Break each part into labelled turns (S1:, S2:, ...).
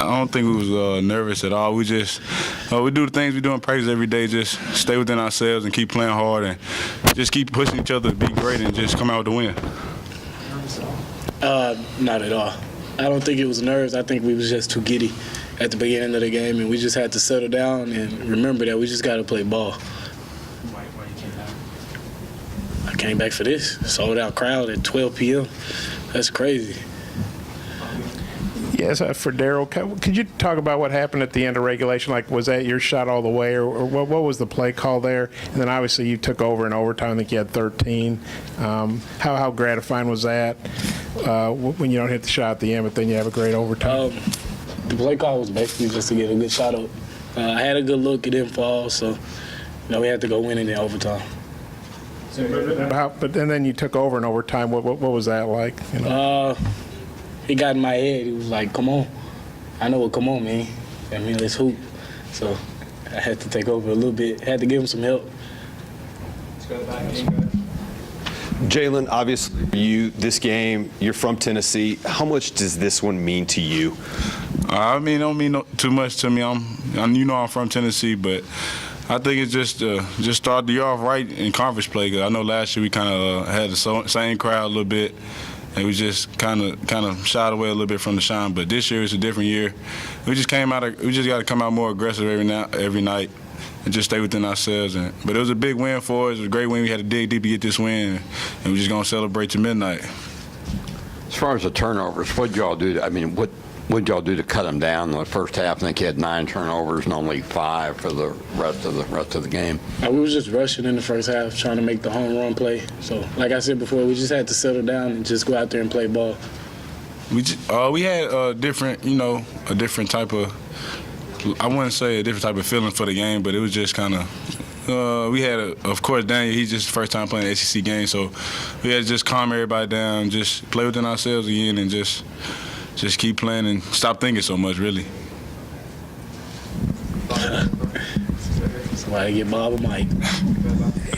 S1: don't think we was nervous at all. We just we do the things we do in practice every day. Just stay within ourselves and keep playing hard and just keep pushing each other to be great and just come out with the win.
S2: Not at all. I don't think it was nerves. I think we was just too giddy at the beginning of the game, and we just had to settle down and remember that we just got to play ball.
S3: Why you came back?
S2: I came back for this. Sold out crowd at 12 p.m. That's crazy.
S4: Yes, for Daryl, could you talk about what happened at the end of regulation? Like, was that your shot all the way, or what was the play call there? And then obviously you took over in overtime. I think you had 13. How gratifying was that when you don't hit the shot at the end, but then you have a great overtime?
S2: The play call was basically just to get a good shot up. I had a good look. It didn't fall, so we had to go win it in overtime.
S4: But then you took over in overtime. What was that like? You know?
S2: He got in my head. He was like, "Come on." I know what "come on" mean. I mean, let's hoop. So I had to take over a little bit. Had to give him some help.
S3: Let's go to the back game, guys.
S5: Jaylen, obviously this game, you're from Tennessee. How much does this one mean to you?
S1: I mean, it don't mean too much to me. I'm from Tennessee, but I think it's just start the year off right in conference play. Cause I know last year we kind of had the same crowd a little bit, and we just kind of shied away a little bit from the shine. But this year it's a different year. We just got to come out more aggressive every night, and just stay within ourselves. But it was a big win for us. It was a great win. We had to dig deep to get this win, and we're just gonna celebrate to midnight.
S6: As far as the turnovers, what did y'all do? What did y'all do to cut them down in the first half? I think you had 9 turnovers and only 5 for the rest of the game.
S2: We was just rushing in the first half, trying to make the home run play. So, like I said before, we just had to settle down and just go out there and play ball.
S1: We had a different type of, I wouldn't say a different type of feeling for the game, but it was just kind of, we had, of course, Daniel, he's just first time playing the SEC game, so we had to just calm everybody down, just play within ourselves again, and just keep playing and stop thinking so much, really.
S2: Somebody get Bob a mic.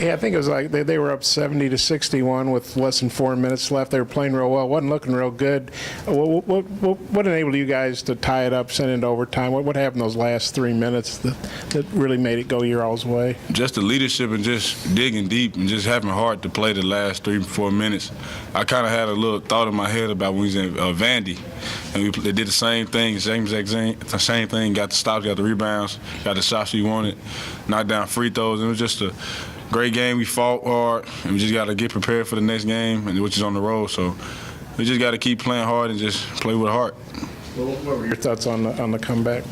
S4: Yeah, I think it was like they were up 70-61 with less than 4 minutes left. They were playing real well. Wasn't looking real good. What enabled you guys to tie it up, send it into overtime? What happened those last 3 minutes that really made it go your all's way?
S1: Just the leadership and just digging deep and just having heart to play the last 3-4 minutes. I kind of had a little thought in my head about when we was in Vandy, and they did the same thing, same thing. Got the stops, got the rebounds, got the shots we wanted, knocked down free throws. It was just a great game. We fought hard, and we just got to get prepared for the next game, which is on the road. So we just got to keep playing hard and just play with heart.
S4: What were your thoughts on the comeback?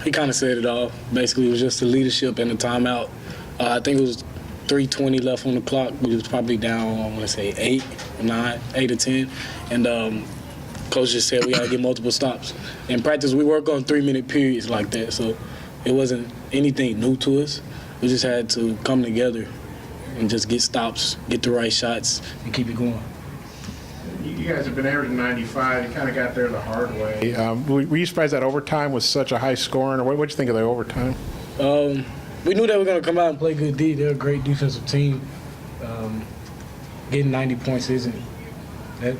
S2: He kind of said it all. Basically, it was just the leadership and the timeout. I think it was 3:20 left on the clock. We was probably down, I want to say 8 or 10. And coach just said we got to get multiple stops. In practice, we work on 3-minute periods like that, so it wasn't anything new to us. We just had to come together and just get stops, get the right shots, and keep it going.
S4: You guys have been averaging 95. You kind of got there the hard way. Were you surprised that overtime was such a high scoring, or what did you think of the overtime?
S2: We knew they were going to come out and play good D. They're a great defensive team. Getting 90 points isn't the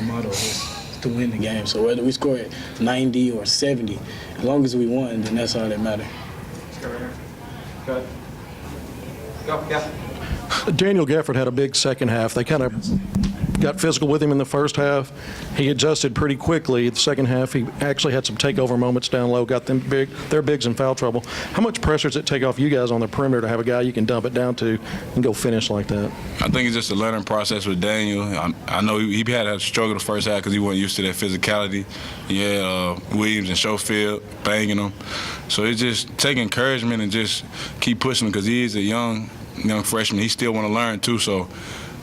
S2: motto. It's to win the game. So whether we score at 90 or 70, as long as we won, then that's all that matters.
S3: Let's go right here. Go ahead. Go, yeah.
S7: Daniel Gafford had a big second half. They kind of got physical with him in the first half. He adjusted pretty quickly. The second half, he actually had some takeover moments down low, got them their bigs in foul trouble. How much pressure does it take off you guys on the perimeter to have a guy you can dump it down to and go finish like that?
S1: I think it's just a learning process with Daniel. I know he had to struggle the first half because he wasn't used to that physicality. Yeah, Williams and Schofield banging him. So it's just take encouragement and just keep pushing him because he is a young freshman. He still want to learn too. So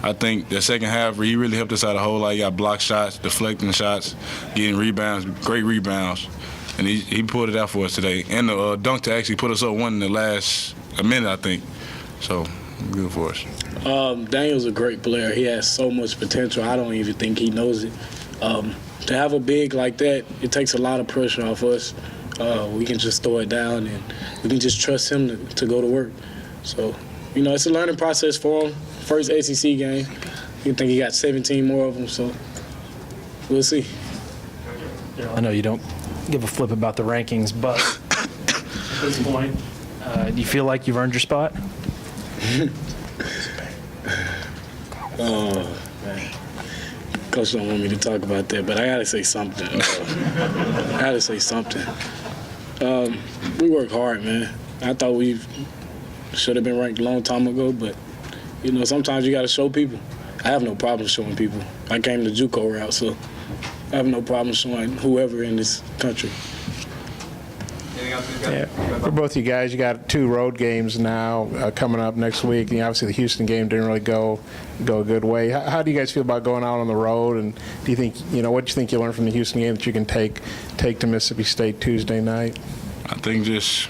S1: I think the second half, he really helped us out a whole lot. He got block shots, deflecting shots, getting rebounds, great rebounds. And he pulled it out for us today. And the dunk to actually put us up one in the last minute, I think. So good for us.
S2: Daniel's a great player. He has so much potential. I don't even think he knows it. To have a big like that, it takes a lot of pressure off us. We can just throw it down, and we can just trust him to go to work. So, it's a learning process for him. First SEC game. You think he got 17 more of them, so we'll see.
S8: I know you don't give a flip about the rankings, but at this point, do you feel like you've earned your spot?
S2: Oh, man. Coach don't want me to talk about that, but I gotta say something. We work hard, man. I thought we should have been ranked a long time ago, but you know, sometimes you gotta show people. I have no problem showing people. I came the JUCO route, so I have no problem showing whoever in this country.
S3: Anything else?
S4: Yeah. For both you guys, you got 2 road games now coming up next week. And obviously, the Houston game didn't really go a good way. How do you guys feel about going out on the road? And do you think, what do you think you learned from the Houston game that you can take to Mississippi State Tuesday night?
S1: I think just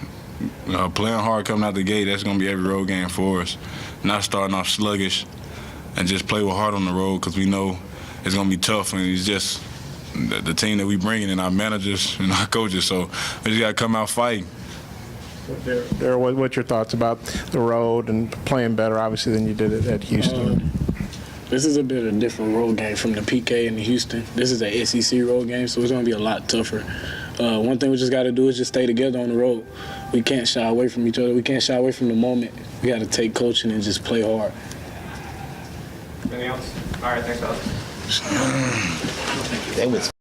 S1: playing hard coming out the gate, that's going to be every road game for us. Not starting off sluggish and just play with heart on the road because we know it's going to be tough, and it's just the team that we bring in, our managers and our coaches. So we just got to come out fighting.
S4: Daryl, what's your thoughts about the road and playing better, obviously, than you did at Houston?
S2: This is a bit of a different road game from the PK and the Houston. This is an SEC road game, so it's going to be a lot tougher. One thing we just got to do is just stay together on the road. We can't shy away from each other. We can't shy away from the moment. We got to take coaching and just play hard.
S3: Anything else? All right, thanks, Alex.
S5: That was